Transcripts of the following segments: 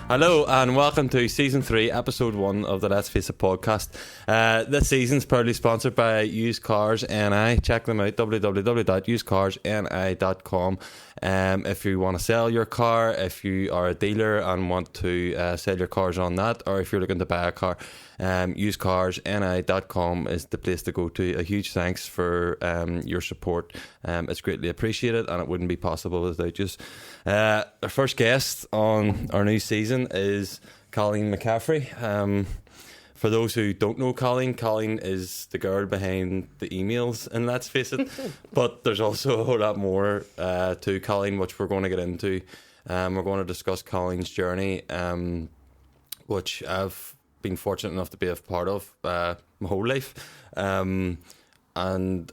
Hello and welcome to Season 3, Episode 1 of the Let's Face It podcast. This season's proudly sponsored by Used Cars NI. Check them out, www.usedcarsni.com. If you want to sell your car, if you are a dealer and want to sell your cars on that, or if you're looking to buy a car, usedcarsni.com is the place to go to. A huge thanks for your support. It's greatly appreciated and it wouldn't be possible without you. Our first guest on our new season is Cailin Mccaffery. For those who don't know Cailin is the girl behind the emails in Let's Face It. But there's also a whole lot more to Cailin, which we're going to get into. We're going to discuss Cailin's journey, which I've been fortunate enough to be a part of my whole life. And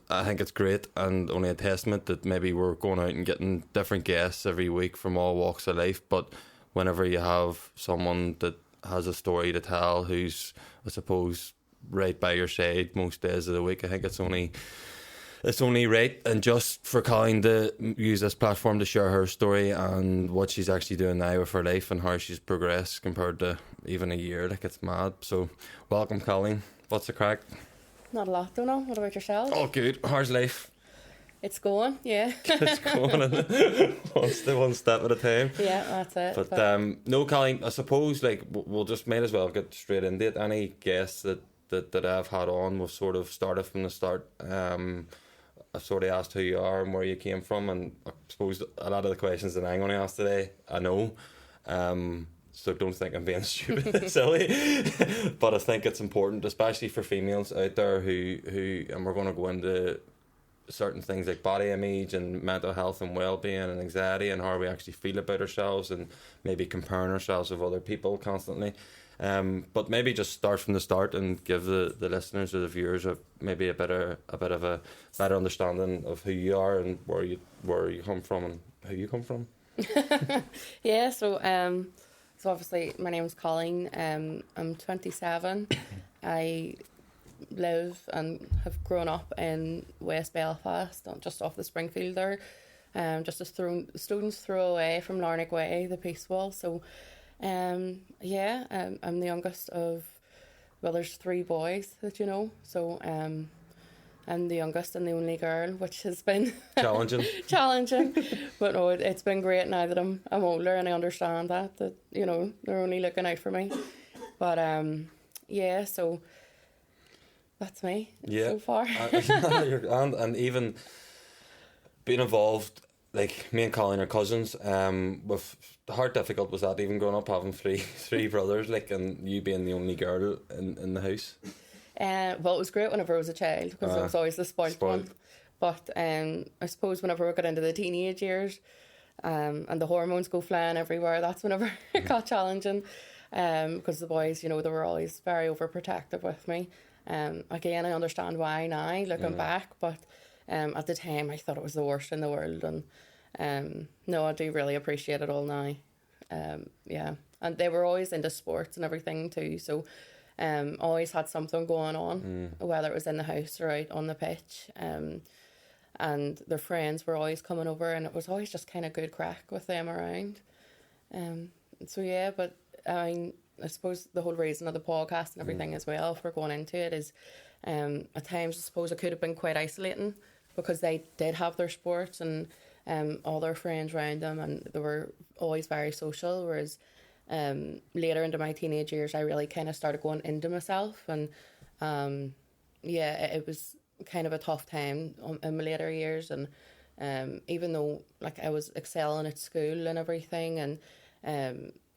I think it's great and only a testament that maybe we're going out and getting different guests every week from all walks of life. But whenever you have someone that has a story to tell who's, I suppose, right by your side most days of the week, I think it's only right and just for Cailin to use this platform to share her story and what she's actually doing now with her life and how she's progressed compared to even a year. Like, it's mad. So welcome, Cailin. What's the crack? Not a lot, don't know. What about yourself? Oh, good. How's life? It's going, yeah. It's going one step at a time. Yeah, that's it. But no, Cailin, I suppose like we'll just might as well get straight into it. Any guests that I've had on, we've sort of started from the start. I've sort of asked who you are and where you came from, and I suppose a lot of the questions that I'm going to ask today, I know. So don't think I'm being stupid and silly. But I think it's important, especially for females out there who and we're going to go into certain things like body image and mental health and well-being and anxiety and how we actually feel about ourselves and maybe comparing ourselves with other people constantly. But maybe just start from the start and give the listeners or the viewers maybe a bit of a better understanding of who you are and where you come from and who you come from. Yeah, so obviously my name's Cailin. I'm 27. I live and have grown up in West Belfast, just off the Springfield there. Just a stone's throw away from Larnack Way, the Peace Wall. So I'm the youngest of, well, there's 3 boys that you know. So I'm the youngest and the only girl, which has been challenging. But no, it's been great now that I'm older and I understand that you know they're only looking out for me. But so that's me so far. and even being involved, like me and Cailin are cousins. With how difficult was that, even growing up having three brothers, like, and you being the only girl in the house? Well, it was great whenever I was a child because I was always the spoilt one. But I suppose whenever we got into the teenage years and the hormones go flying everywhere, that's whenever it got challenging. Because the boys, you know, they were always very overprotective with me. Again, I understand why now, looking back, but at the time I thought it was the worst in the world. And no, I do really appreciate it all now. And they were always into sports and everything too, so always had something going on, whether it was in the house or out on the pitch. And their friends were always coming over, and it was always just kind of good crack with them around. But I mean, I suppose the whole reason of the podcast and everything as well, if we're going into it, is at times I suppose it could have been quite isolating because they did have their sports and all their friends around them, and they were always very social, whereas later into my teenage years I really kind of started going into myself, and it was kind of a tough time in my later years. And even though like I was excelling at school and everything, and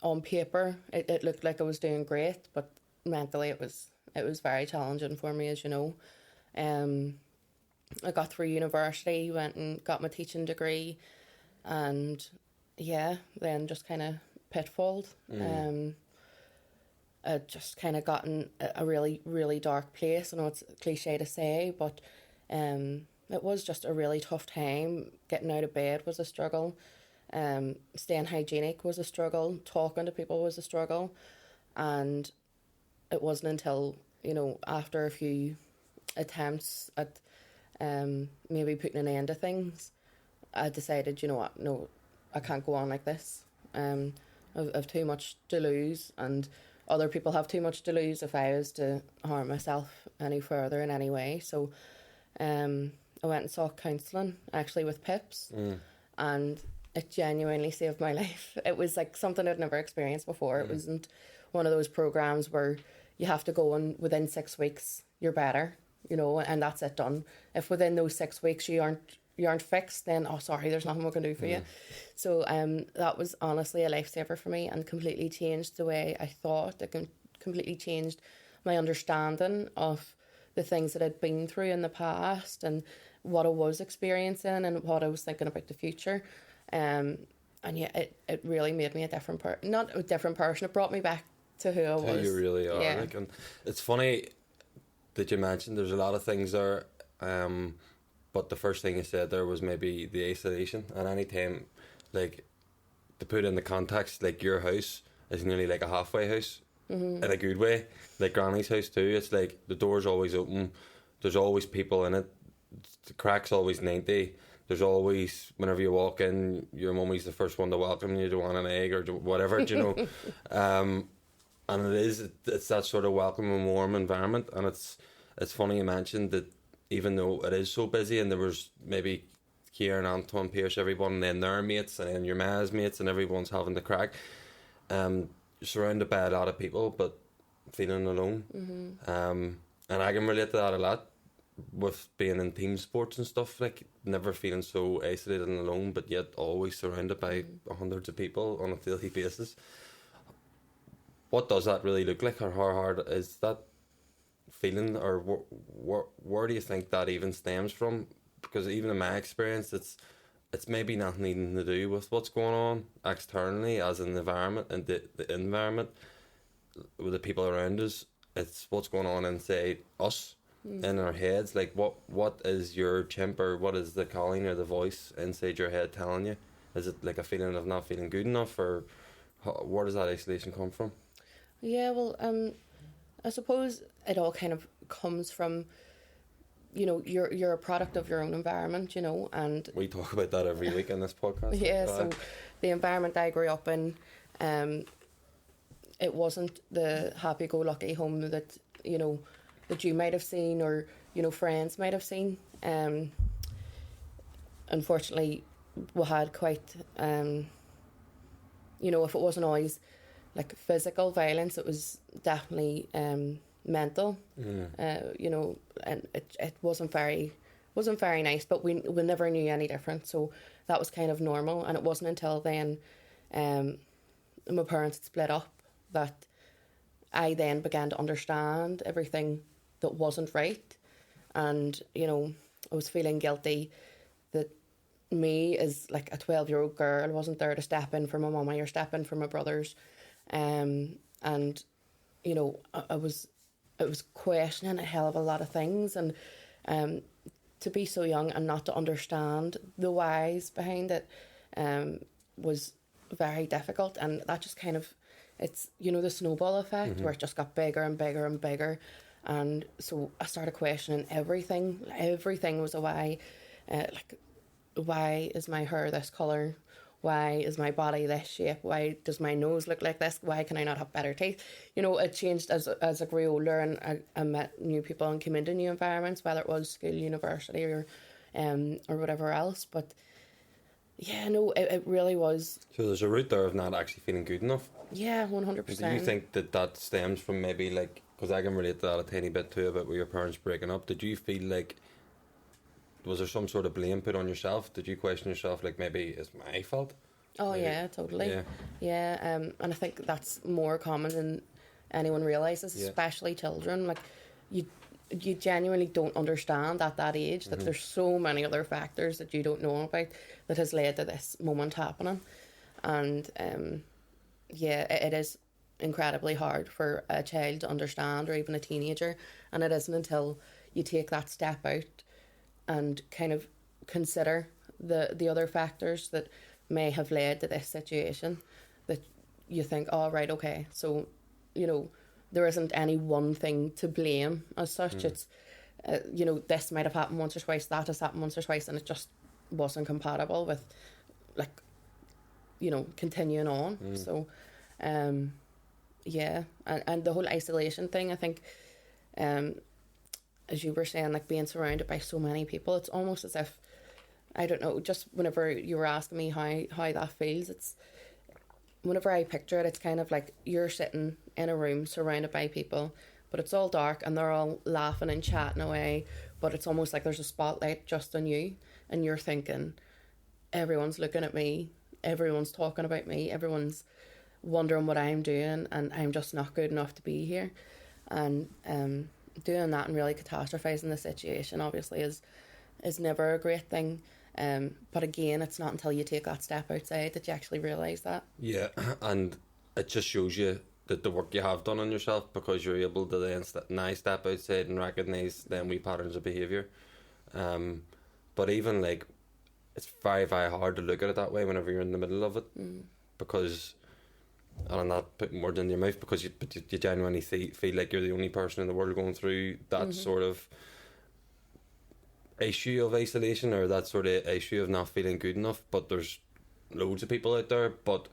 on paper it looked like I was doing great, but mentally it was very challenging for me, as you know. I got through university, went and got my teaching degree, and then just kind of pitfalled. I just kind of got in a really, really dark place. I know it's cliche to say, but it was just a really tough time. Getting out of bed was a struggle. Staying hygienic was a struggle. Talking to people was a struggle. And it wasn't until, you know, after a few attempts at maybe putting an end to things, I decided, you know what, no, I can't go on like this. of too much to lose, and other people have too much to lose if I was to harm myself any further in any way. So I went and sought counselling, actually with PIPs, and it genuinely saved my life. It was like something I'd never experienced before. It wasn't one of those programs where you have to go and within 6 weeks you're better, you know, and that's it, done. If within those 6 weeks you aren't fixed, then sorry, there's nothing we can do for you. So that was honestly a lifesaver for me, and completely changed the way I thought. It completely changed my understanding of the things that I'd been through in the past, and what I was experiencing, and what I was thinking about the future. And yeah, it really made me a different person. Not a different person, it brought me back to who I was. Who you really are. Yeah. Like, and it's funny that you mentioned there's a lot of things there, but the first thing you said there was maybe the isolation. And any time, like, to put in the context, like, your house is nearly like a halfway house, in a good way. Like Granny's house too, it's like the door's always open, there's always people in it, the crack's always 90. There's always, whenever you walk in, your mummy's the first one to welcome you. Do you want an egg or whatever, do you know? And it's that sort of welcome and warm environment. And it's funny you mentioned that even though it is so busy, and there was maybe Kieran, Anton, Pierce, everyone, and then their mates, and then your ma's mates, and everyone's having the crack. You're surrounded by a lot of people, but feeling alone. And I can relate to that a lot with being in team sports and stuff, like never feeling so isolated and alone, but yet always surrounded by hundreds of people on a daily basis. What does that really look like, or how hard is that feeling, or where do you think that even stems from? Because even in my experience, it's maybe not needing to do with what's going on externally as an environment, and the environment with the people around us. It's what's going on inside us, in our heads. Like, what is your chimp, or what is the calling or the voice inside your head telling you? Is it like a feeling of not feeling good enough, or where does that isolation come from? Yeah, well, I suppose it all kind of comes from, you know, you're a product of your own environment, you know, and we talk about that every week in this podcast. Yeah, so the environment I grew up in, it wasn't the happy-go-lucky home that, you know, that you might have seen, or, you know, friends might have seen. Unfortunately, we had quite, you know, if it wasn't always like physical violence, it was definitely mental. You know, and it wasn't very nice, but we never knew any different, so that was kind of normal. And it wasn't until then my parents had split up that I then began to understand everything that wasn't right. And, you know, I was feeling guilty that me, as like a 12-year-old girl, wasn't there to step in for my mama or step in for my brothers. And, you know, it was questioning a hell of a lot of things. And to be so young and not to understand the whys behind it was very difficult. And that just kind of, it's, you know, the snowball effect, where it just got bigger and bigger and bigger. And so I started questioning everything. Everything was a why. Like, why is my hair this colour? Why is my body this shape? Why does my nose look like this? Why can I not have better teeth? You know, it changed as I grew older, and I met new people and came into new environments, whether it was school, university, or whatever else. But yeah, no, it really was. So there's a root there of not actually feeling good enough. Yeah, 100%. Do you think that stems from maybe, like, because I can relate to that a tiny bit too, about with your parents breaking up? Did you feel like, was there some sort of blame put on yourself? Did you question yourself, like, maybe it's my fault? Oh, maybe? yeah, totally. Yeah, and I think that's more common than anyone realises, especially children. Like, you genuinely don't understand at that age that there's so many other factors that you don't know about that has led to this moment happening. And it is incredibly hard for a child to understand, or even a teenager, and it isn't until you take that step out and kind of consider the other factors that may have led to this situation that you think, oh, right, okay, so, you know, there isn't any one thing to blame as such. It's, you know, this might have happened once or twice, that has happened once or twice, and it just wasn't compatible with, like, continuing on. So, yeah, and the whole isolation thing, I think, as you were saying, like being surrounded by so many people, it's almost as if, I don't know, just whenever you were asking me how that feels, it's, whenever I picture it, it's kind of like you're sitting in a room surrounded by people, but it's all dark and they're all laughing and chatting away, but it's almost like there's a spotlight just on you, and you're thinking, everyone's looking at me, everyone's talking about me, everyone's wondering what I'm doing, and I'm just not good enough to be here. And doing that and really catastrophizing the situation obviously is never a great thing. But again, it's not until you take that step outside that you actually realise that. Yeah, and it just shows you that the work you have done on yourself, because you're able to then now step outside and recognise them wee patterns of behaviour. But even like, it's very, very hard to look at it that way whenever you're in the middle of it, because, and I'm not putting words in your mouth, because you genuinely feel like you're the only person in the world going through that sort of issue of isolation, or that sort of issue of not feeling good enough. But there's loads of people out there, but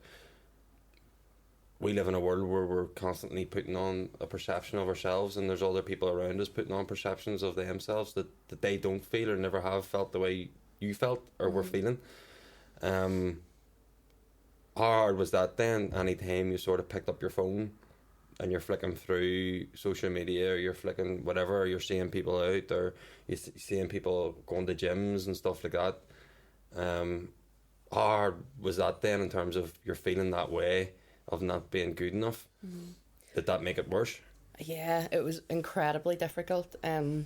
we live in a world where we're constantly putting on a perception of ourselves, and there's other people around us putting on perceptions of themselves that they don't feel or never have felt the way you felt or were feeling. How hard was that then? Anytime you sort of picked up your phone and you're flicking through social media, or you're flicking whatever, or you're seeing people out, or you're seeing people going to gyms and stuff like that. How hard was that then in terms of you're feeling that way of not being good enough? Did that make it worse? Yeah, it was incredibly difficult. I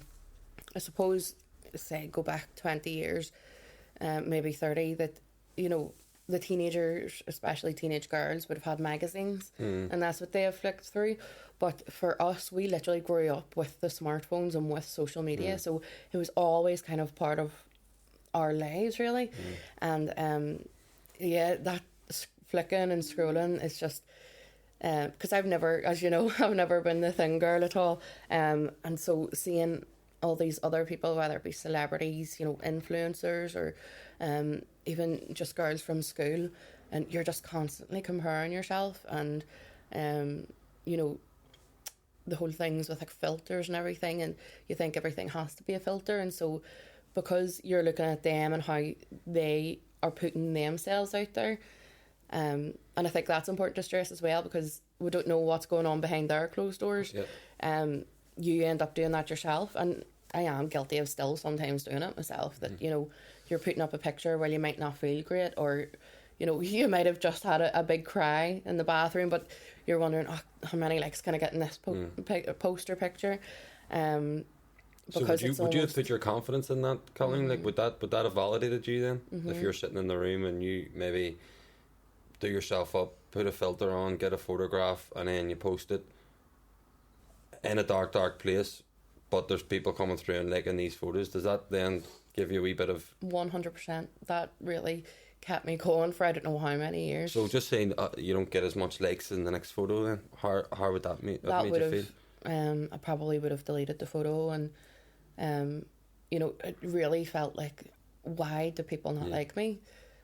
suppose, say, go back 20 years, maybe 30, that, the teenagers, especially teenage girls, would have had magazines, and that's what they have flicked through. But for us, we literally grew up with the smartphones and with social media, so it was always kind of part of our lives, really. And that flicking and scrolling is just, because I've never, as you know, I've never been the thin girl at all, and so seeing all these other people, whether it be celebrities, influencers, or even just girls from school, and you're just constantly comparing yourself, and the whole things with like filters and everything, and you think everything has to be a filter, and so because you're looking at them and how they are putting themselves out there, and I think that's important to stress as well, because we don't know what's going on behind their closed doors. You end up doing that yourself, and I am guilty of still sometimes doing it myself, that you're putting up a picture while you might not feel great, or you might have just had a big cry in the bathroom, but you're wondering, how many likes can I get in this poster picture. Because so would you have put your confidence in that, Cailin? Like, would that have validated you then? If you're sitting in the room and you maybe do yourself up, put a filter on, get a photograph, and then you post it in a dark place, but there's people coming through and liking these photos, does that then give you a wee bit of... 100%. That really kept me going for I don't know how many years. So just saying you don't get as much likes in the next photo then, how would that made you feel? I probably would have deleted the photo, and it really felt like, why do people not like me?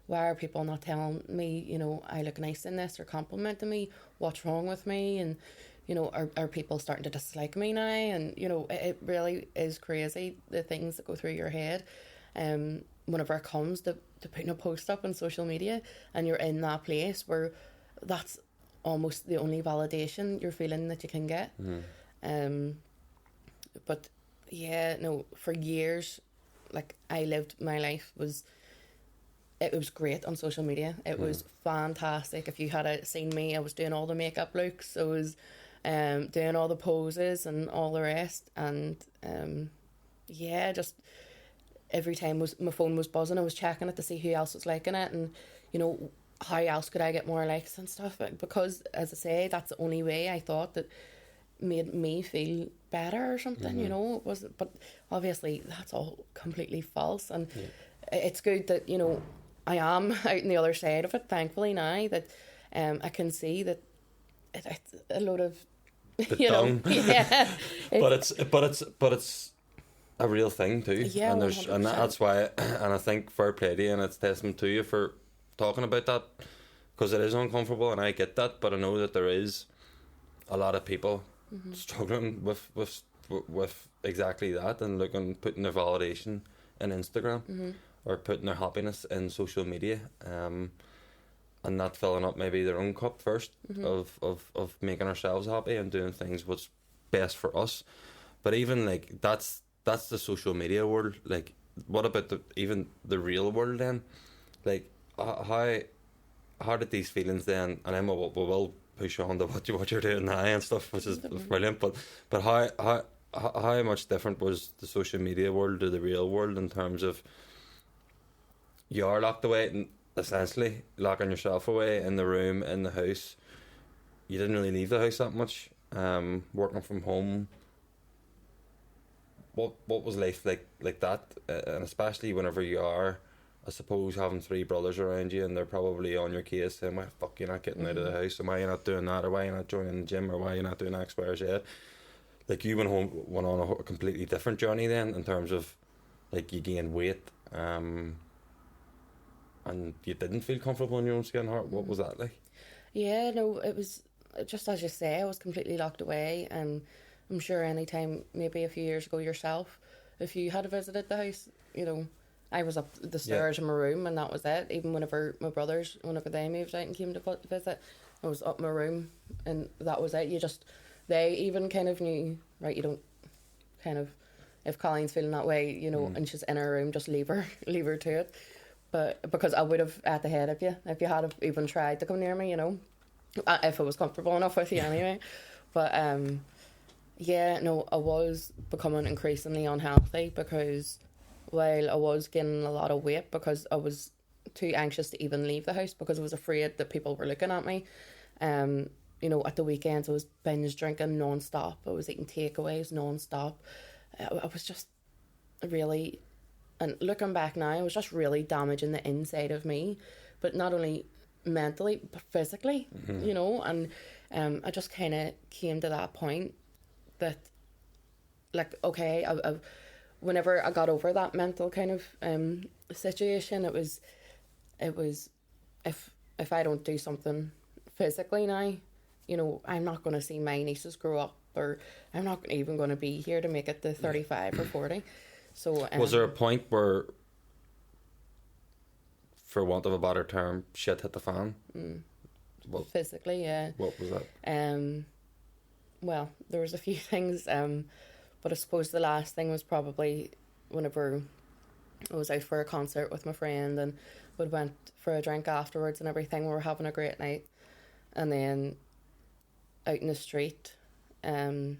Why are people not telling me, I look nice in this, or complimenting me? What's wrong with me? And are people starting to dislike me now? And it really is crazy, the things that go through your head whenever it comes to putting a post up on social media, and you're in that place where that's almost the only validation you're feeling that you can get. But for years, like, I lived my life it was great on social media. It was fantastic. If you had seen me, I was doing all the makeup looks, I was doing all the poses and all the rest, and just every time my phone was buzzing, I was checking it to see who else was liking it, and how else could I get more likes and stuff, because, as I say, that's the only way I thought that made me feel better or something. It wasn't, but obviously that's all completely false, and it's good that I am out on the other side of it, thankfully, now that I can see that it's a load of but it's a real thing too, and that's why, and I think fair play to you, and it's testament to you for talking about that, because it is uncomfortable, and I get that, but I know that there is a lot of people struggling with exactly that, and putting their validation in Instagram or putting their happiness in social media, and not filling up maybe their own cup first of making ourselves happy and doing things what's best for us. But even like that's the social media world. Like, what about even the real world then? Like, how did these feelings then? And then we'll push on to what you're doing now and stuff, which is brilliant. But how much different was the social media world to the real world in terms of you are locked away and essentially locking yourself away in the room, in the house. You didn't really leave the house that much. Working from home. What was life like that? And especially whenever you are, I suppose, having 3 brothers around you, and they're probably on your case saying, "Why the fuck you're not getting out of the house? And why you're not doing that? Or why you're not joining the gym? Or why you're not doing X, Y, or Z?" Like, you went on a completely different journey then, in terms of like you gained weight, and you didn't feel comfortable in your own skin. What was that like? Yeah, no, it was just as you say. I was completely locked away, and I'm sure any time, maybe a few years ago yourself, if you had visited the house, you know, I was up the stairs in my room, and that was it. Even whenever my brothers, whenever they moved out and came to visit, I was up my room, and that was it. They even kind of knew, right, you don't kind of, if Caillin's feeling that way, you know, and she's in her room, just leave her to it. But because I would have at the head of you if you had have even tried to come near me, you know, if I was comfortable enough with you anyway. But yeah, no, I was becoming increasingly unhealthy, because while I was gaining a lot of weight, because I was too anxious to even leave the house, because I was afraid that people were looking at me. You know, at the weekends I was binge drinking non-stop. I was eating takeaways non-stop. I was just really, and looking back now, I was just really damaging the inside of me, but not only mentally but physically, you know. And I just kind of came to that point that, like, okay, I whenever I got over that mental kind of situation, it was if I don't do something physically now, you know, I'm not going to see my nieces grow up, or I'm not even going to be here to make it to 35 or 40. So was there a point where, for want of a better term, shit hit the fan? Physically, yeah. What was that? Well, there was a few things, but I suppose the last thing was probably whenever I was out for a concert with my friend, and we went for a drink afterwards and everything. We were having a great night, and then out in the street, there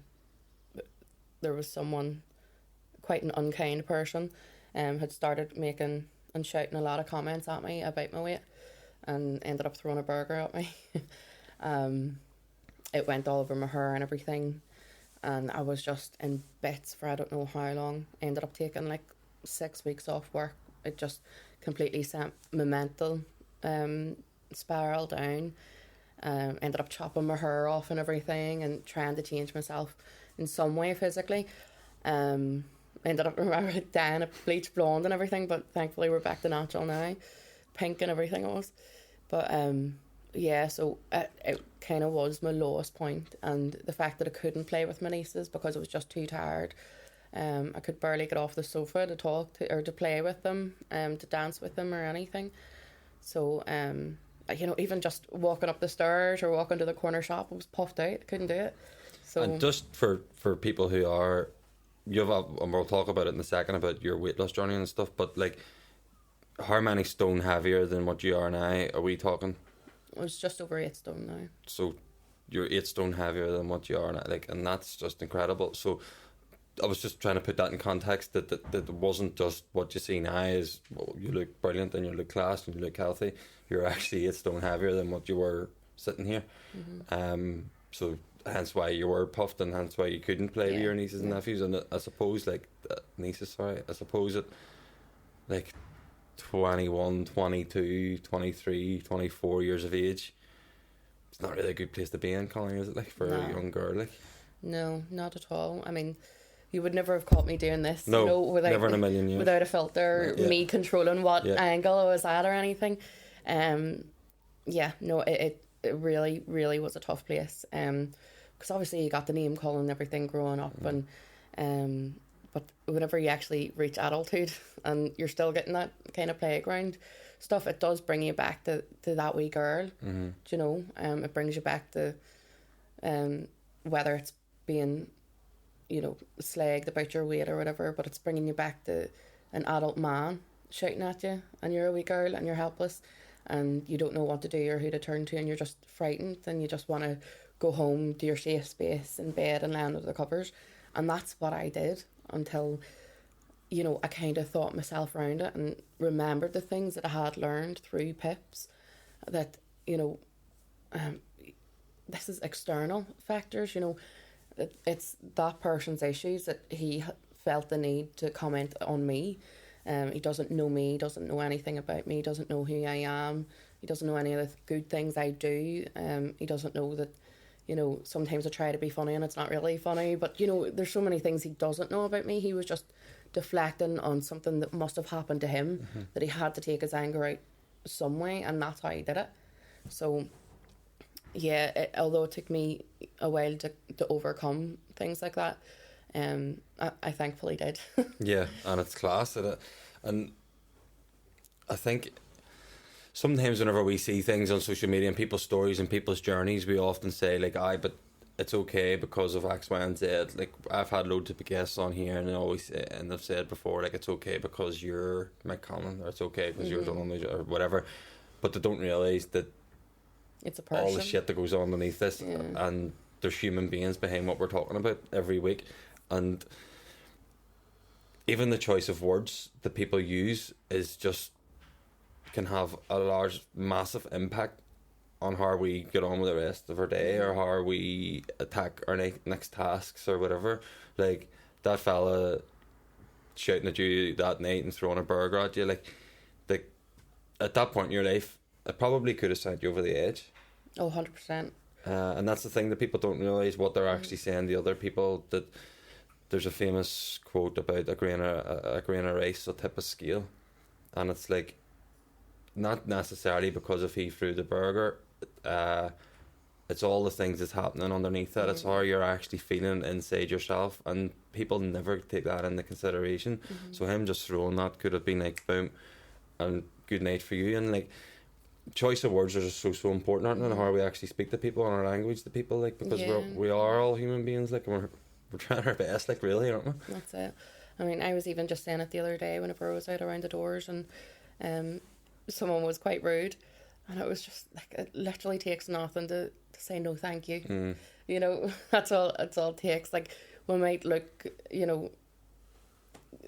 was someone, quite an unkind person, had started making and shouting a lot of comments at me about my weight, and ended up throwing a burger at me. It went all over my hair and everything, and I was just in bits for I don't know how long. Ended up taking like 6 weeks off work. It just completely sent my mental spiral down. Ended up chopping my hair off and everything, and trying to change myself in some way physically. Ended up dyeing it bleach blonde and everything, but thankfully we're back to natural now, pink and everything else. But yeah, so it kind of was my lowest point, and the fact that I couldn't play with my nieces because I was just too tired. I could barely get off the sofa to talk to or to play with them, to dance with them or anything. So you know, even just walking up the stairs or walking to the corner shop, I was puffed out. I couldn't do it. So, and just for people who are, and we'll talk about it in a second about your weight loss journey and stuff, but like, how many stone heavier than what you are now are we talking? I was just over 8 stone now. So you're 8 stone heavier than what you are now, like, and that's just incredible. So I was just trying to put that in context, that it wasn't just what you see now is, well, you look brilliant and you look class and you look healthy. You're actually 8 stone heavier than what you were sitting here. So hence why you were puffed, and hence why you couldn't play with your nieces and nephews. And I suppose like I suppose at like 21, 22, 23, 24 years of age, it's not really a good place to be in, Cailin, is it, like, for a young girl? Like, no, not at all. I mean, you would never have caught me doing this, no, you know, without, never in a million years. Without a filter, me controlling what angle I was at or anything. yeah, no, it really, really was a tough place. Because obviously you got the name calling and everything growing up, and but whenever you actually reach adulthood and you're still getting that kind of playground stuff, it does bring you back to that wee girl. Mm-hmm. Do you know? It brings you back to whether it's being, slagged about your weight or whatever, but it's bringing you back to an adult man shouting at you, and you're a wee girl and you're helpless and you don't know what to do or who to turn to, and you're just frightened and you just want to go home to your safe space in bed and lay under the covers. And that's what I did until, I kind of thought myself around it and remembered the things that I had learned through PIPs, that, this is external factors, it's that person's issues that he felt the need to comment on me. He doesn't know me, doesn't know anything about me, doesn't know who I am, he doesn't know any of the good things I do. He doesn't know that, sometimes I try to be funny and it's not really funny, but, there's so many things he doesn't know about me. He was just deflecting on something that must have happened to him, that he had to take his anger out some way, and that's how he did it. So, yeah, although it took me a while to overcome things like that, I thankfully did. Yeah, and it's class at it. And I think sometimes whenever we see things on social media and people's stories and people's journeys, we often say like, but it's okay because of X, Y, and Z. Like, I've had loads of guests on here, and I've said before, like, it's okay because you're Cailin, or it's okay because you're Donald, or whatever. But they don't realise that it's a person. All the shit that goes on underneath this, and there's human beings behind what we're talking about every week. And even the choice of words that people use can have a massive impact on how we get on with the rest of our day, or how we attack our next tasks or whatever. Like that fella shouting at you that night and throwing a burger at you, like at that point in your life, it probably could have sent you over the edge. Oh, 100%. And that's the thing that people don't realise, what they're actually saying to other people. That there's a famous quote about a grain of rice will tip a scale, and it's like, not necessarily because if he threw the burger, it's all the things that's happening underneath it. It's how you're actually feeling inside yourself, and people never take that into consideration. So him just throwing that could have been like, boom, and good night for you. And like, choice of words are just so important, aren't they? And how we actually speak to people and our language to people, like, because we are all human beings, like, and we're trying our best, like, really, aren't we? That's it. I mean, I was even just saying it the other day whenever I was out around the doors, and someone was quite rude, and it was just like, it literally takes nothing to say no thank you. That's all it takes. Like, we might look,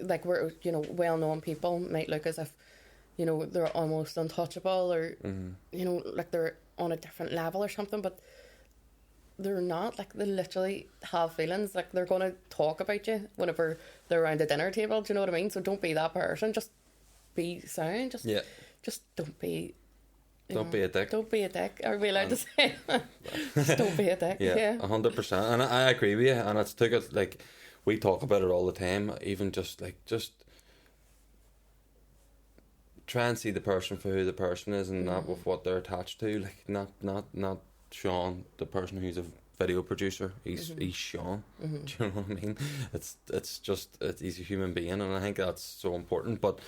like we're, well-known people might look as if, they're almost untouchable, or like they're on a different level or something, but they're not. Like, they literally have feelings. Like, they're going to talk about you whenever they're around the dinner table. Do you know what I mean? So don't be that person. Just be sound. Just don't be. Don't be a dick. Don't be a dick. Are we allowed to say that? Just don't be a dick. Yeah, 100%. And I agree with you. And it's took it, like, we talk about it all the time. Even just try and see the person for who the person is, and not with what they're attached to. Like, not Sean, the person who's a video producer. He's Sean. Do you know what I mean? He's a human being, and I think that's so important. But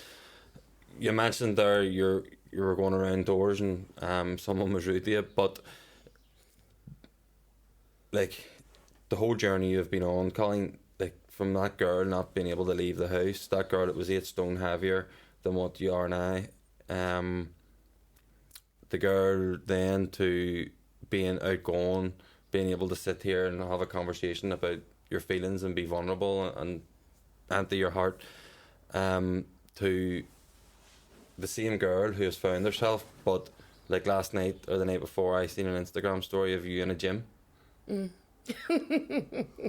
you mentioned there you were going around doors and someone was rude to you, but like the whole journey you've been on, Cailin, like from that girl not being able to leave the house, that girl that was 8 stone heavier than what you are now, the girl then to being outgoing, being able to sit here and have a conversation about your feelings and be vulnerable and empty your heart, to the same girl who has found herself, but like last night or the night before, I seen an Instagram story of you in a gym, and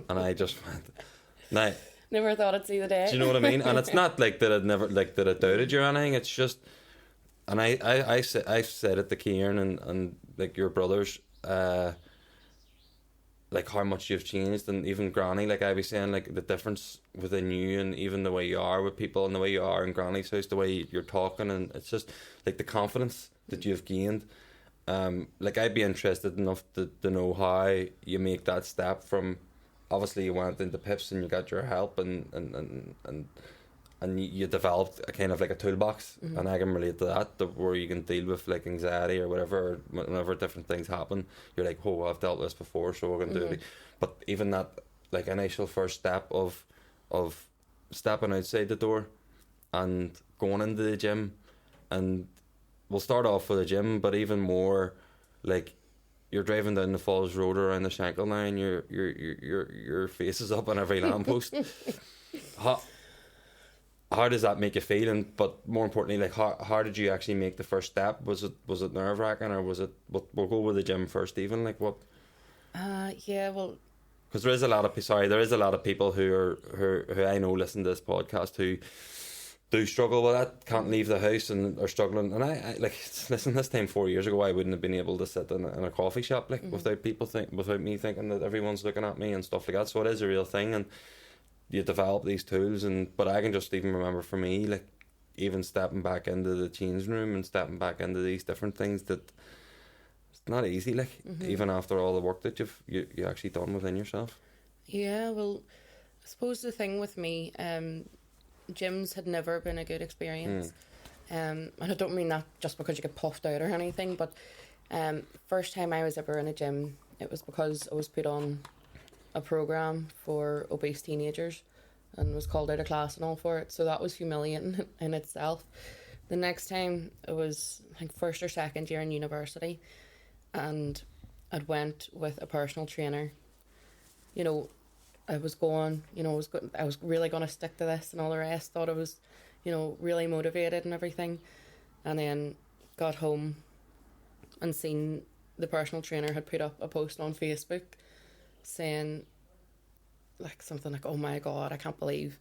I just went, nah. Never thought I'd see the day. Do you know what I mean? And it's not like that I doubted you or anything. It's just, and I said it to Cailin and like your brothers, like how much you've changed, and even Granny, like I was saying, like the difference within you, and even the way you are with people, and the way you are in Granny's house, the way you're talking, and it's just like the confidence that you've gained, like I'd be interested enough to know how you make that step from, obviously you went into Pips and you got your help and you developed a kind of like a toolbox, and I can relate to that, where you can deal with like anxiety or whatever, or whenever different things happen, you're like, oh, I've dealt with this before, so we're gonna do it. But even that like initial first step of stepping outside the door and going into the gym, and we'll start off with the gym, but even more like you're driving down the Falls Road around the Shankill line, your face is up on every lamppost. How does that make you feel? And but more importantly, like how did you actually make the first step? Was it nerve wracking, or was it? We'll go with the gym first. Even like what? Yeah, well, because there is a lot of people who I know listen to this podcast who do struggle with that, can't leave the house and are struggling. And I like, listen, this time 4 years ago I wouldn't have been able to sit in a coffee shop like without me thinking that everyone's looking at me and stuff like that. So it is a real thing, and you develop these tools. But I can just even remember for me, like even stepping back into the changing room and stepping back into these different things, that it's not easy, like even after all the work that you actually done within yourself. Yeah, well, I suppose the thing with me, gyms had never been a good experience. And I don't mean that just because you get puffed out or anything, but first time I was ever in a gym, it was because I was put on a program for obese teenagers and was called out of class and all for it, so that was humiliating in itself. The next time, it was I think first or second year in university, and I'd went with a personal trainer. You know, I was going, you know, I was really going to stick to this and all the rest. Thought I was, you know, really motivated and everything. And then got home and seen the personal trainer had put up a post on Facebook saying like something like, oh my God, I can't believe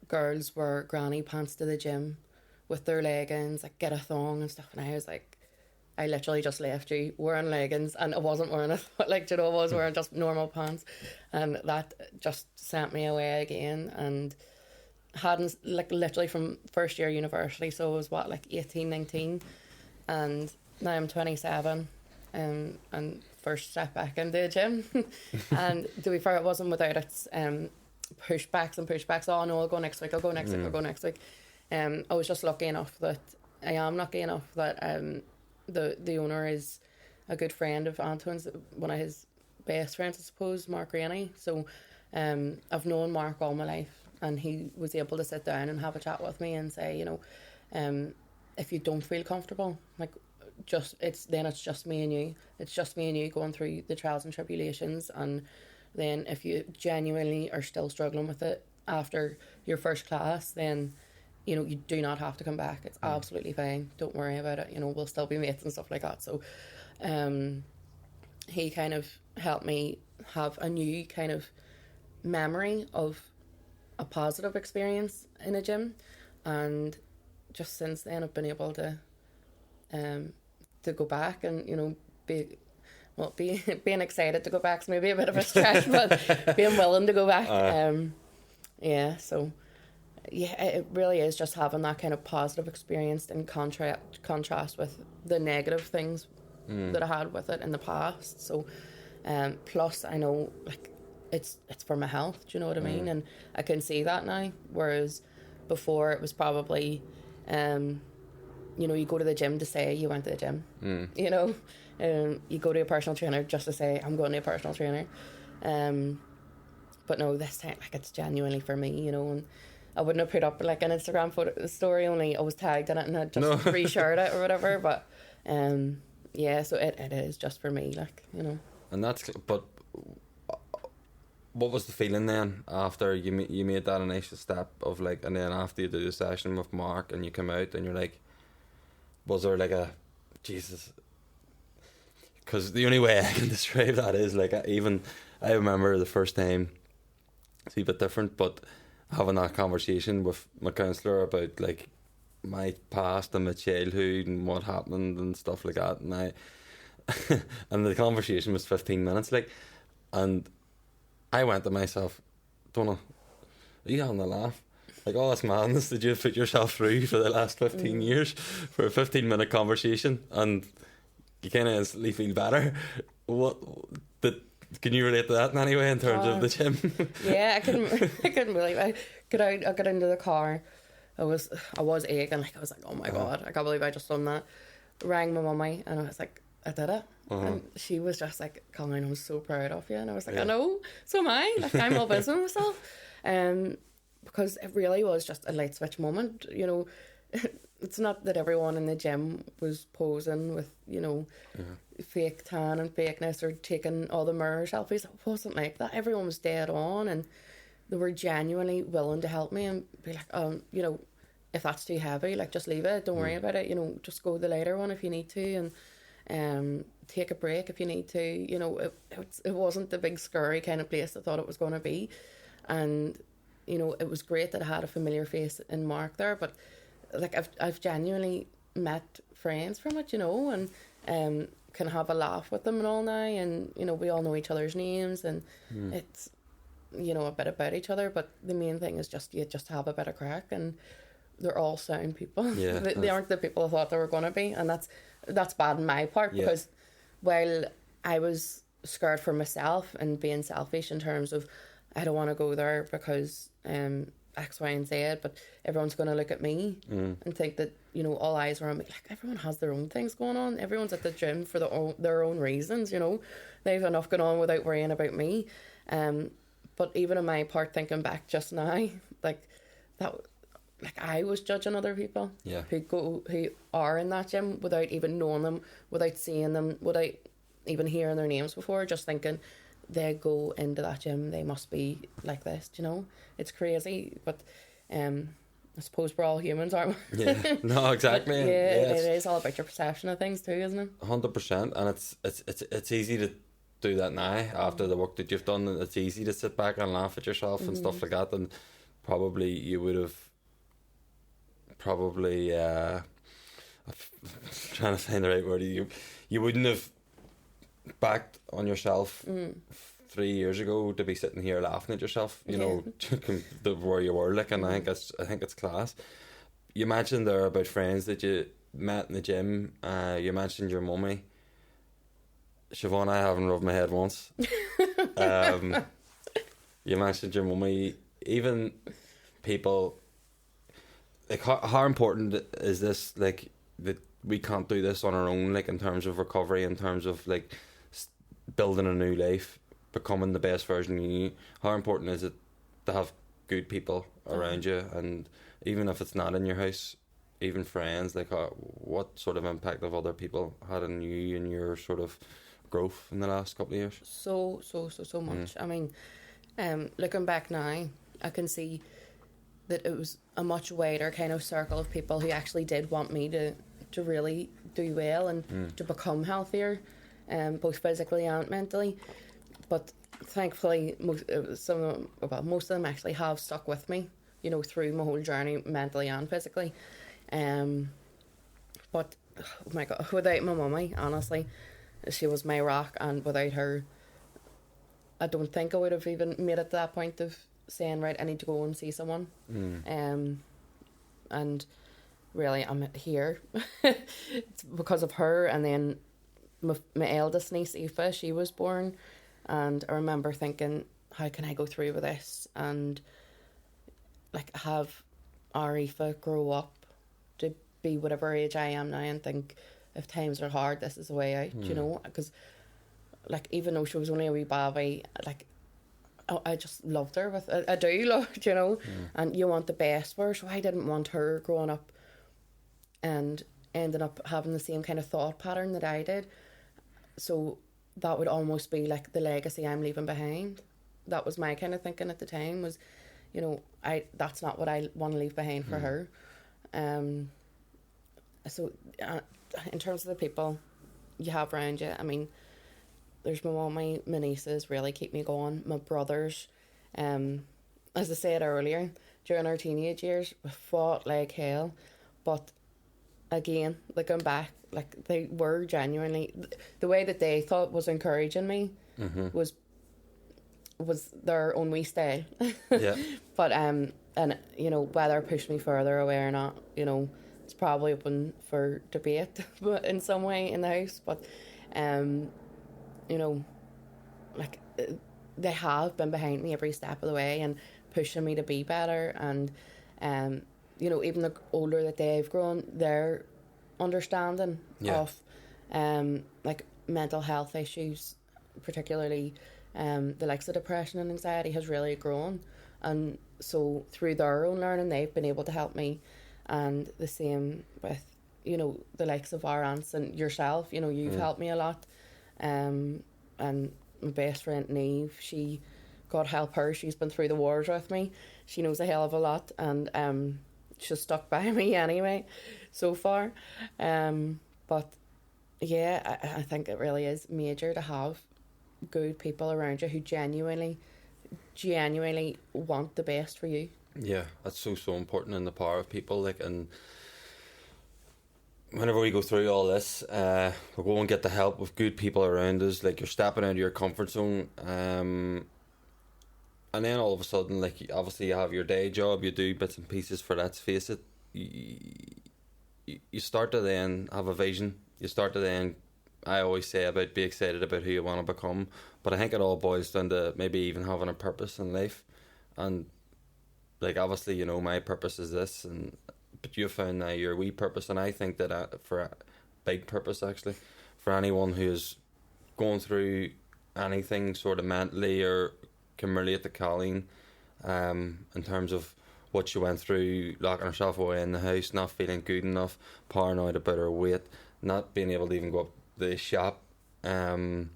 girls wear granny pants to the gym with their leggings, like get a thong and stuff. And I was like, I literally just left you wearing leggings, and I wasn't wearing it, like, you know, I was wearing just normal pants, and that just sent me away again. And hadn't, like, literally from first year university, so I was what, like 18, 19, and now I'm 27, and first step back into the gym. And to be fair, it wasn't without its pushbacks. Oh no, I'll go next week, I'll go next week. I was just lucky enough that the owner is a good friend of Antoine's, one of his best friends, I suppose, Mark Rainey. So I've known Mark all my life, and he was able to sit down and have a chat with me and say, you know, if you don't feel comfortable, like, it's just me and you. It's just me and you going through the trials and tribulations. And then if you genuinely are still struggling with it after your first class, then, you know, you do not have to come back. It's absolutely fine. Don't worry about it. You know, we'll still be mates and stuff like that. So he kind of helped me have a new kind of memory of a positive experience in a gym. And just since then, I've been able to go back and, you know, being excited to go back is maybe a bit of a stretch, but being willing to go back. So yeah, it really is just having that kind of positive experience in contrast with the negative things that I had with it in the past. So plus I know, like, it's for my health, do you know what I mean? And I can see that now, whereas before it was probably you know, you go to the gym to say you went to the gym. You know, you go to a personal trainer just to say I'm going to a personal trainer. But no, this time, like, it's genuinely for me, you know. And I wouldn't have put up like an Instagram photo story, only I was tagged in it and I just reshared it or whatever. But yeah, so it is just for me, like, you know. And that's, but what was the feeling then after you made that initial step of, like, and then after you do the session with Mark and you come out and you're like, was there like a, Jesus, because the only way I can describe that is, like, I remember the first time, it's a bit different, but having that conversation with my counsellor about, like, my past and my childhood and what happened and stuff like that, and and the conversation was 15 minutes, like, and I went to myself, Donna, are you having a laugh? Like, all this madness that you've put yourself through for the last 15 years for a 15-minute conversation, and you kind of instantly feel better. Can you relate to that in any way in terms of the gym? Yeah, I couldn't believe it. I got into the car. I was aching, like I was like, oh my god, I can't believe I just done that. Rang my mummy and I was like, I did it. And she was just like, Cailin, I'm so proud of you. And I was like, I know, so am I. Like, I'm all business with myself. Because it really was just a light switch moment. You know, it's not that everyone in the gym was posing with, you know, fake tan and fakeness or taking all the mirror selfies. It wasn't like that. Everyone was dead on and they were genuinely willing to help me and be like, you know, if that's too heavy, like, just leave it. Don't worry about it. You know, just go the lighter one if you need to, and take a break if you need to. You know, it wasn't the big scary kind of place I thought it was going to be. And, you know, it was great that I had a familiar face in Mark there, but like I've genuinely met friends from it, you know, and can have a laugh with them and all now, and, you know, we all know each other's names, and it's, you know, a bit about each other, but the main thing is just you just have a bit of crack, and they're all sound people. Yeah, they aren't the people I thought they were going to be, and that's bad on my part, because while I was scared for myself and being selfish in terms of I don't want to go there because X, Y, and Z, but everyone's going to look at me and think that, you know, all eyes are on me. Like, everyone has their own things going on. Everyone's at the gym for their own reasons, you know. They've enough going on without worrying about me. But even on my part, thinking back just now, like that, like I was judging other people who are in that gym without even knowing them, without seeing them, without even hearing their names before, just thinking they go into that gym, they must be like this, you know. It's crazy, but I suppose we're all humans, aren't we? Yeah, no, exactly. It is all about your perception of things too, isn't it? 100%, and it's easy to do that now after the work that you've done. It's easy to sit back and laugh at yourself and stuff like that, and probably you would have I'm trying to find the right word. You wouldn't have backed on yourself 3 years ago to be sitting here laughing at yourself, you know, where you were, like, and I think it's class. You mentioned there about friends that you met in the gym. You mentioned your mummy. Siobhan, I haven't rubbed my head once. You mentioned your mummy. Even people, like, how important is this, like, that we can't do this on our own, like, in terms of recovery, in terms of, like, building a new life, becoming the best version of you? How important is it to have good people around you? And even if it's not in your house, even friends, like, what sort of impact have other people had on you and your sort of growth in the last couple of years? So much. I mean, looking back now, I can see that it was a much wider kind of circle of people who actually did want me to really do well and to become healthier, both physically and mentally. But thankfully, most of them actually have stuck with me, you know, through my whole journey, mentally and physically. But oh my God, without my mummy, honestly, she was my rock, and without her, I don't think I would have even made it to that point of saying, right, I need to go and see someone. And really, I'm here it's because of her. And then my eldest niece, Aoife, she was born, and I remember thinking, how can I go through with this and, like, have our Aoife grow up to be whatever age I am now, and think, if times are hard, this is the way out, you know? Because, like, even though she was only a wee babby, like, I just loved her. I do love her, you know? And you want the best for her, so I didn't want her growing up and ending up having the same kind of thought pattern that I did. So that would almost be like the legacy I'm leaving behind. That was my kind of thinking at the time, was, you know, that's not what I want to leave behind for her. So in terms of the people you have around you, I mean, there's my mum, my nieces really keep me going, my brothers. As I said earlier, during our teenage years, we fought like hell, but again, looking back, like, they were genuinely, the way that they thought was encouraging me was their own wee style. Yeah. But and, you know, whether it pushed me further away or not, you know, it's probably open for debate but in some way in the house, but you know, like they have been behind me every step of the way and pushing me to be better, and you know, even the older that they've grown, their understanding of like mental health issues, particularly the likes of depression and anxiety, has really grown. And so through their own learning, they've been able to help me, and the same with, you know, the likes of our aunts and yourself. You know, you've helped me a lot, and my best friend Neve, she, God help her, she's been through the wars with me. She knows a hell of a lot, and she's stuck by me anyway so far. But yeah, I think it really is major to have good people around you who genuinely want the best for you. Yeah, that's so important in the power of people. Like, and whenever we go through all this, we go and get the help with good people around us. Like, you're stepping out of your comfort zone, and then all of a sudden, like, obviously you have your day job, you do bits and pieces for, let's face it, you start to then have a vision. You start to then, I always say about be excited about who you want to become, but I think it all boils down to maybe even having a purpose in life. And like, obviously, you know, my purpose is this, but you've found now your wee purpose, and I think that for a big purpose, actually, for anyone who's going through anything sort of mentally or can relate to Cailin, in terms of what she went through, locking herself away in the house, not feeling good enough, paranoid about her weight, not being able to even go up the shop, and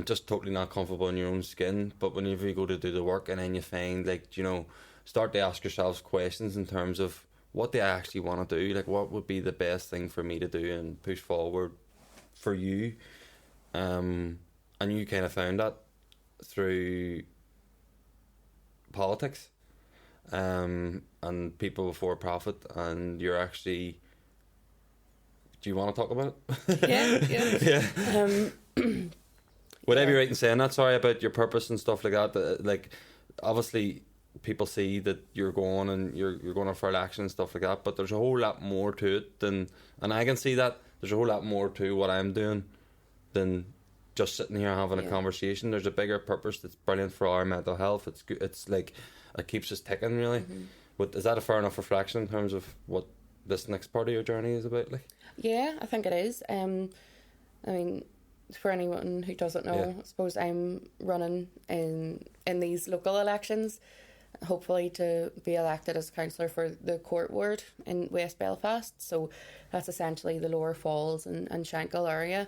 just totally not comfortable in your own skin. But whenever you go to do the work, and then you find, like, you know, start to ask yourselves questions in terms of what do I actually want to do, like what would be the best thing for me to do and push forward for you, and you kind of found that through politics, and people before profit, and you're actually, do you want to talk about it? Yeah. Would I be right in saying that? Sorry, about your purpose and stuff like that. Like, obviously, people see that you're going and you're going for election and stuff like that, but there's a whole lot more to it than, and I can see that there's a whole lot more to what I'm doing than just sitting here having a conversation. There's a bigger purpose that's brilliant for our mental health. It's good. It's like, it keeps us ticking, really. But is that a fair enough reflection in terms of what this next part of your journey is about? Like, yeah, I think it is. I mean, for anyone who doesn't know, I suppose I'm running in these local elections, hopefully to be elected as councillor for the Court Ward in West Belfast. So that's essentially the Lower Falls and Shankill area.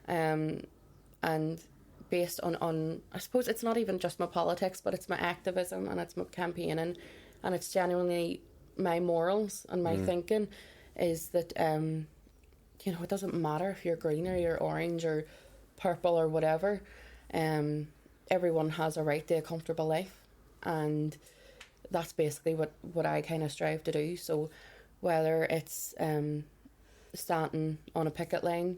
And based on, I suppose it's not even just my politics, but it's my activism and it's my campaigning, and it's genuinely my morals and my thinking is that, you know, it doesn't matter if you're green or you're orange or purple or whatever. Everyone has a right to a comfortable life, and that's basically what I kind of strive to do. So whether it's standing on a picket line,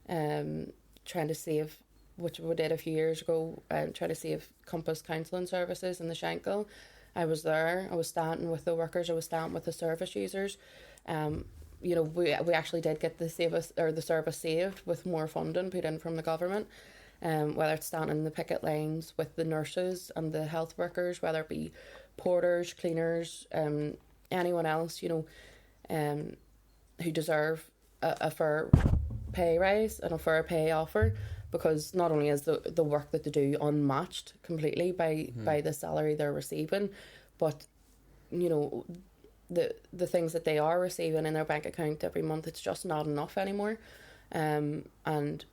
trying to save, which we did a few years ago, trying to save Compass counselling services in the Shankill. I was there. I was standing with the workers. I was standing with the service users. You know, we actually did get the service saved with more funding put in from the government. Whether it's standing in the picket lines with the nurses and the health workers, whether it be porters, cleaners, anyone else, you know, who deserve a fair pay rise and a fair pay offer, because not only is the work that they do unmatched completely by the salary they're receiving, but, you know, the things that they are receiving in their bank account every month, it's just not enough anymore. And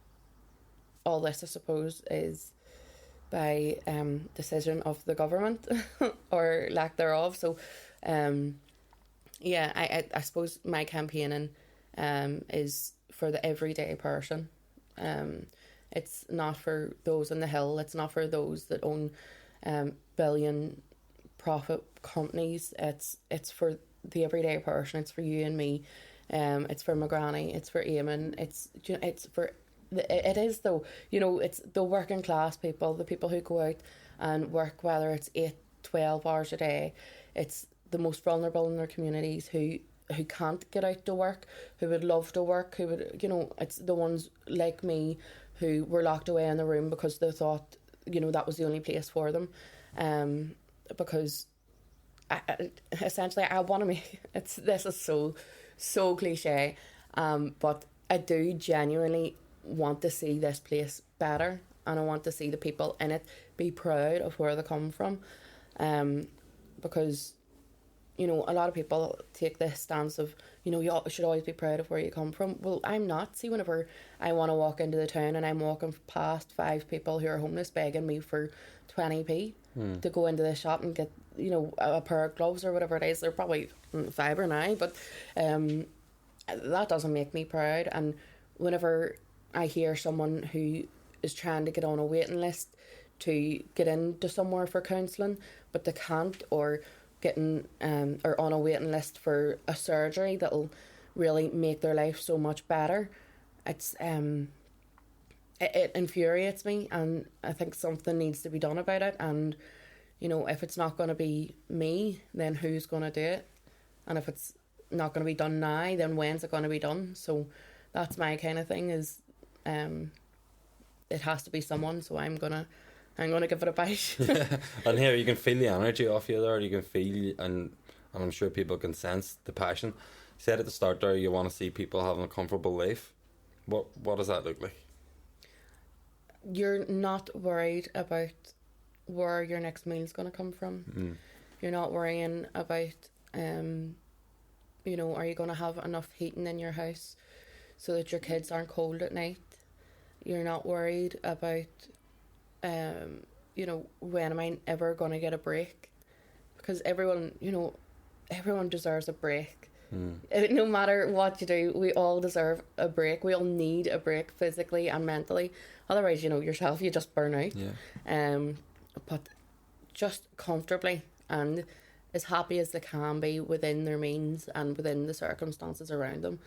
all this, I suppose, is by decision of the government or lack thereof. So yeah, I suppose my campaigning is for the everyday person. It's not for those on the hill. It's not for those that own billion profit companies. It's for the everyday person. It's for you and me. It's for my granny. It's for Eamon. It's for it is though, you know, it's the working class people, the people who go out and work, whether it's 8-12 hours a day. It's the most vulnerable in their communities who who can't get out to work, who would love to work, who would, you know, it's the ones like me who were locked away in the room because they thought, you know, that was the only place for them. Because essentially I want to make, this is so cliche, but I do genuinely want to see this place better, and I want to see the people in it be proud of where they come from, because, you know, a lot of people take this stance of, you know, you should always be proud of where you come from. Well, I'm not. See, whenever I want to walk into the town and I'm walking past 5 people who are homeless begging me for 20p to go into the shop and get, you know, a pair of gloves or whatever it is, they're probably 5 or 9, but that doesn't make me proud. And whenever I hear someone who is trying to get on a waiting list to get into somewhere for counselling, but they can't, or getting or on a waiting list for a surgery that'll really make their life so much better, it's it infuriates me, and I think something needs to be done about it. And, you know, if it's not going to be me, then who's going to do it? And if it's not going to be done now, then when's it going to be done? So that's my kind of thing, is it has to be someone, so I'm gonna give it a bite. And here you can feel the energy off you there. You can feel, and I'm sure people can sense the passion. You said at the start there you want to see people having a comfortable life. What does that look like? You're not worried about where your next meal's going to come from. You're not worrying about you know, are you going to have enough heating in your house so that your kids aren't cold at night? You're not worried about you know, when am I ever going to get a break? Because everyone deserves a break. No matter what you do, we all deserve a break. We all need a break, physically and mentally. Otherwise, you know, yourself, you just burn out. But just comfortably and as happy as they can be within their means and within the circumstances around them.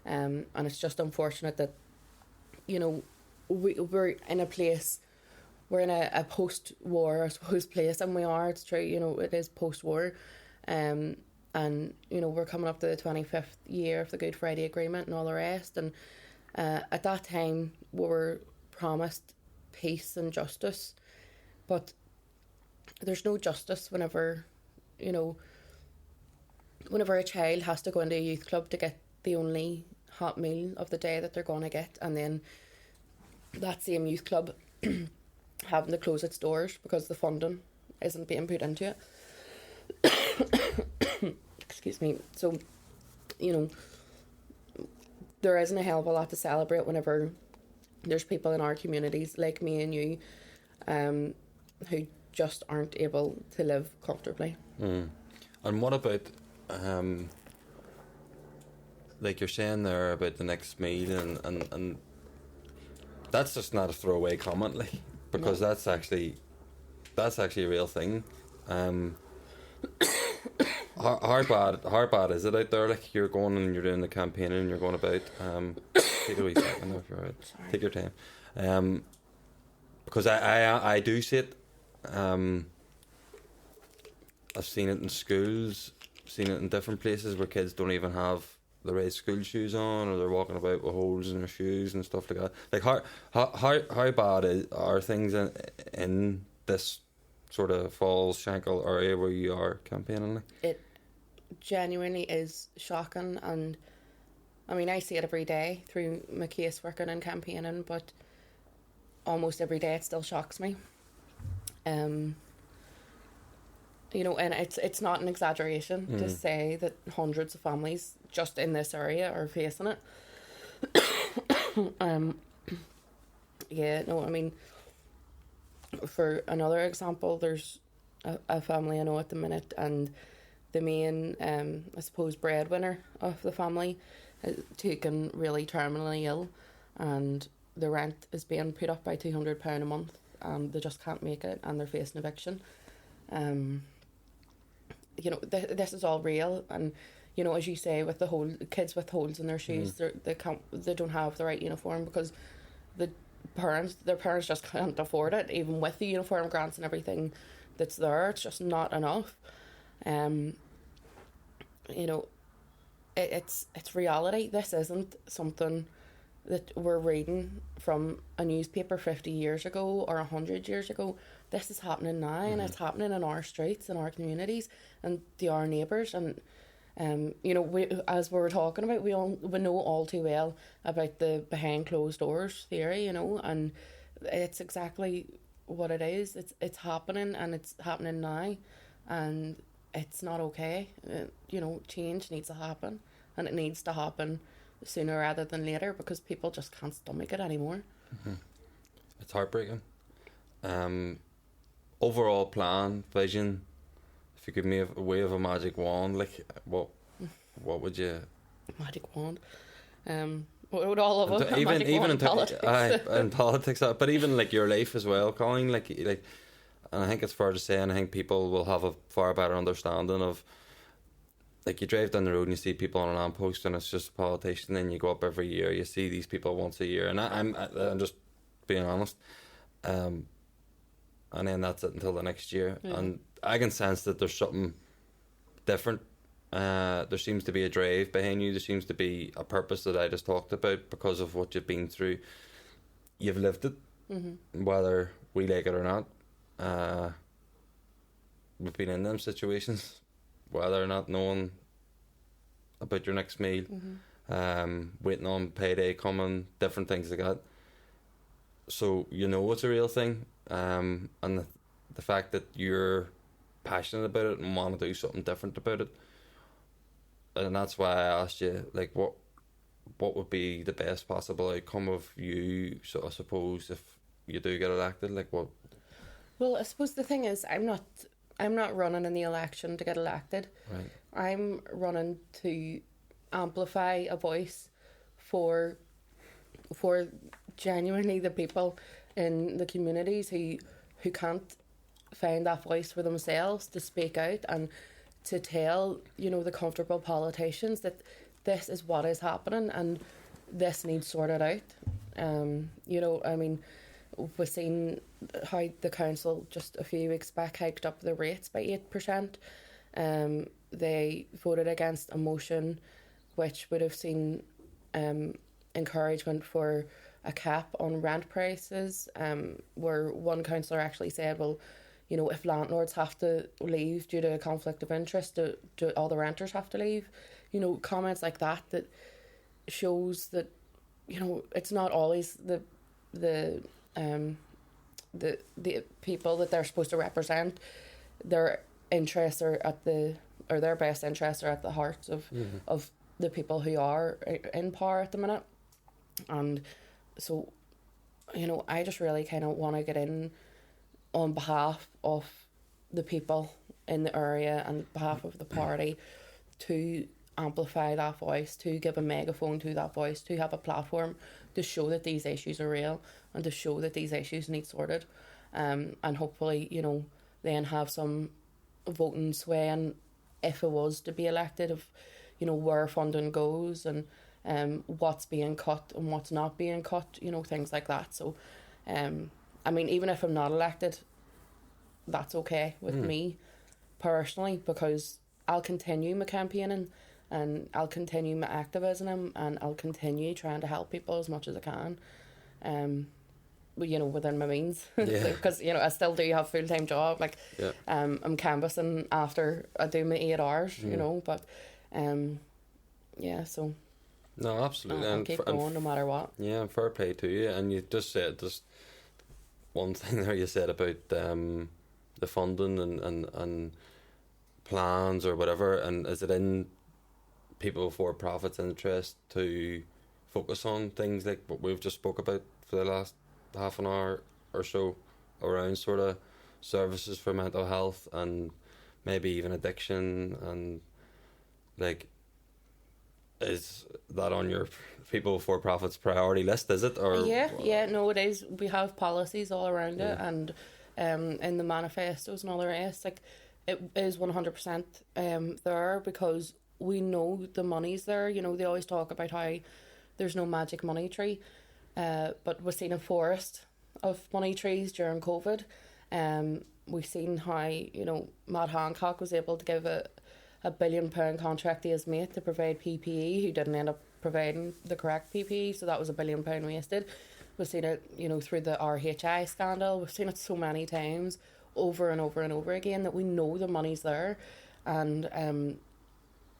And it's just unfortunate that, you know, we're in a place, we're in a post-war, I suppose, place, and we are, it's true, you know, it is post-war. And, you know, we're coming up to the 25th year of the Good Friday Agreement and all the rest. And at that time, we were promised peace and justice. But there's no justice whenever, you know, whenever a child has to go into a youth club to get the only hot meal of the day that they're going to get, and then that same youth club having to close its doors because the funding isn't being put into it. Excuse me. So, you know, there isn't a hell of a lot to celebrate whenever there's people in our communities like me and you who just aren't able to live comfortably. And what about like you're saying there about the next meal, and that's just not a throwaway comment, like, because that's actually a real thing. How bad is it out there? Like, you're going and you're doing the campaigning and you're going about. Take a wee second there, if you're right. Take your time. Because I do see it. I've seen it in schools, seen it in different places where kids don't even have the right school shoes on, or they're walking about with holes in their shoes and stuff like that. Like, how bad are things in this sort of Falls, Shankill area where you are campaigning? Like? It genuinely is shocking, and I mean, I see it every day through my case working and campaigning, but almost every day it still shocks me. You know, and it's not an exaggeration to say that hundreds of families just in this area are facing it. Yeah, no, I mean, for another example, there's a family I know at the minute, and the main, I suppose, breadwinner of the family is taken really terminally ill, and the rent is being put up by £200 a month, and they just can't make it, and they're facing eviction. You know, this is all real, and, you know, as you say, with the kids with holes in their shoes, they don't have the right uniform because their parents just can't afford it, even with the uniform grants and everything that's there. It's just not enough. You know, it's reality. This isn't something that we're reading from a newspaper 50 years ago or 100 years ago. This is happening now, and it's happening in our streets, in our communities, and our neighbours. And as we were talking about, we know all too well about the behind closed doors theory, and it's exactly what it is. It's happening, and it's happening now, and it's not okay. Change needs to happen, and it needs to happen sooner rather than later, because people just can't stomach it anymore. It's heartbreaking. Overall plan, vision, if you could wave a magic wand, like what would you... Magic wand? What would all of us even in politics? In politics, but even like your life as well, Cailin, like, and I think it's fair to say, and I think people will have a far better understanding of, like, you drive down the road and you see people on a lamppost and it's just a politician, and you go up every year, you see these people once a year, and I'm just being honest, and then that's it until the next year. And I can sense that there's something different. There seems to be a drive behind you. There seems to be a purpose that I just talked about because of what you've been through. You've lived it, whether we like it or not. We've been in them situations, whether or not knowing about your next meal, waiting on payday coming, different things like that. So it's a real thing, and the fact that you're passionate about it and want to do something different about it, and that's why I asked you, like, what would be the best possible outcome of you, so I suppose, if you do get elected, like what? Well, I suppose the thing is, I'm not running in the election to get elected. Right. I'm running to amplify a voice for genuinely the people in the communities who can't find that voice for themselves to speak out and to tell the comfortable politicians that this is what is happening and this needs sorted out. We've seen how the council just a few weeks back hiked up the rates by 8%. They voted against a motion which would have seen encouragement for a cap on rent prices, where one councillor actually said, well, if landlords have to leave due to a conflict of interest, do all the renters have to leave? Comments like that shows that, it's not always the people that they're supposed to represent. Their interests are their best interests are at the heart of the people who are in power at the minute. And so, I just really kind of want to get in on behalf of the people in the area and behalf of the party to amplify that voice, to give a megaphone to that voice, to have a platform to show that these issues are real and to show that these issues need sorted, and hopefully then have some voting sway, and if it was to be elected, of where funding goes and what's being cut and what's not being cut, things like that. So even if I'm not elected, that's okay with me personally, because I'll continue my campaigning and I'll continue my activism and I'll continue trying to help people as much as I can, within my means. Because I still do have a full-time job, I'm canvassing after I do my 8 hours, but so no, absolutely, I'll keep going no matter what. Yeah, and fair play to you. And you just said just one thing there, you said about the funding and plans or whatever, and is it in people for profit's interest to focus on things like what we've just spoke about for the last half an hour or so, around sort of services for mental health and maybe even addiction, and like, is that on your people for profit's priority list, is it? Or no, it is. We have policies all around it, and in the manifestos and all the rest, like, it is 100% there, because we know the money's there. They always talk about how there's no magic money tree, but we've seen a forest of money trees during COVID. We've seen how Matt Hancock was able to give a £1 billion contract to his mate to provide PPE, who didn't end up providing the correct PPE, so that was £1 billion wasted. We've seen it, through the RHI scandal. We've seen it so many times, over and over and over again, that we know the money's there, and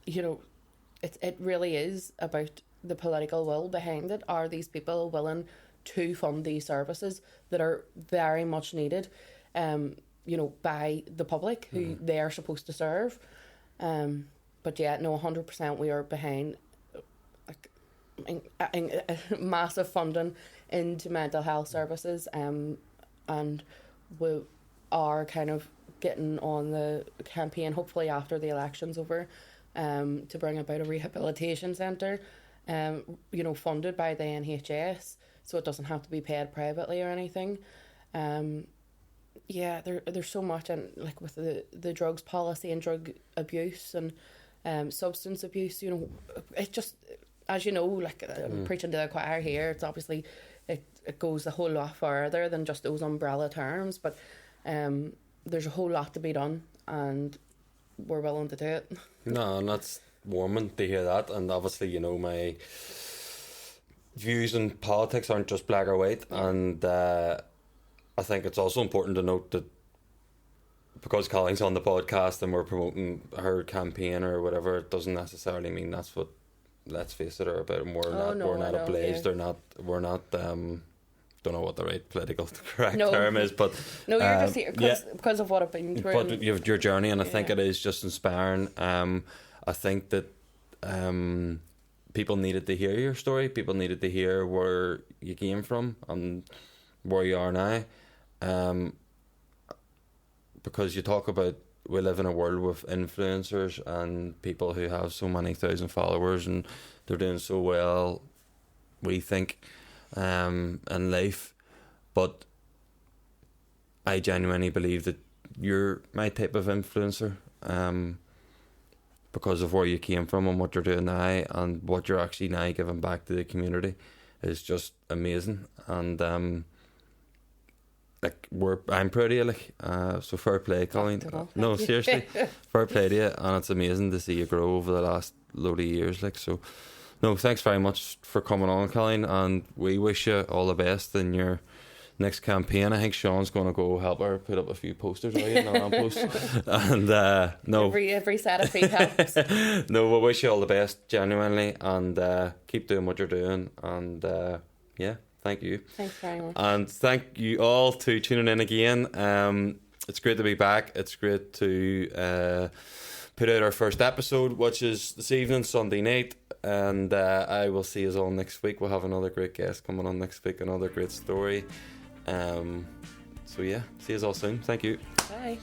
it really is about the political will behind it. Are these people willing to fund these services that are very much needed, by the public who they are supposed to serve? But yeah, no, 100% we are behind massive funding into mental health services, and we are kind of getting on the campaign, hopefully after the election's over, to bring about a rehabilitation centre, funded by the NHS, so it doesn't have to be paid privately or anything. There's so much, and like with the drugs policy and drug abuse and substance abuse, it just, as you know, like I'm preaching to the choir here, it's obviously it goes a whole lot further than just those umbrella terms, but there's a whole lot to be done, and we're willing to do it. No, and that's warming to hear that. And obviously, my views on politics aren't just black or white, and I think it's also important to note that because Cailin's on the podcast and we're promoting her campaign or whatever, it doesn't necessarily mean that's what, let's face it, are about. We're not ablaze. We're not don't know what the right political correct term is, but no, you're just here because of what I've been through. But you have your journey, and I think it is just inspiring. I think that people needed to hear your story. People needed to hear where you came from and where you are now. Because you talk about, we live in a world with influencers and people who have so many thousand followers, and they're doing so well, we think, in life. But I genuinely believe that you're my type of influencer, because of where you came from and what you're doing now and what you're actually now giving back to the community is just amazing. And I'm proud of you, so fair play, Cailin. No, seriously, fair play to you, and it's amazing to see you grow over the last load of years, so no, thanks very much for coming on, Cailin, and we wish you all the best in your next campaign. I think Sean's going to go help her put up a few posters on the lamppost. And no, every set of feet helps. No, we wish you all the best, genuinely, and keep doing what you're doing, and thank you. Thanks very much. And thank you all to tuning in again. It's great to be back. It's great to put out our first episode, which is this evening, Sunday night. And I will see you all next week. We'll have another great guest coming on next week, another great story. See you all soon. Thank you. Bye.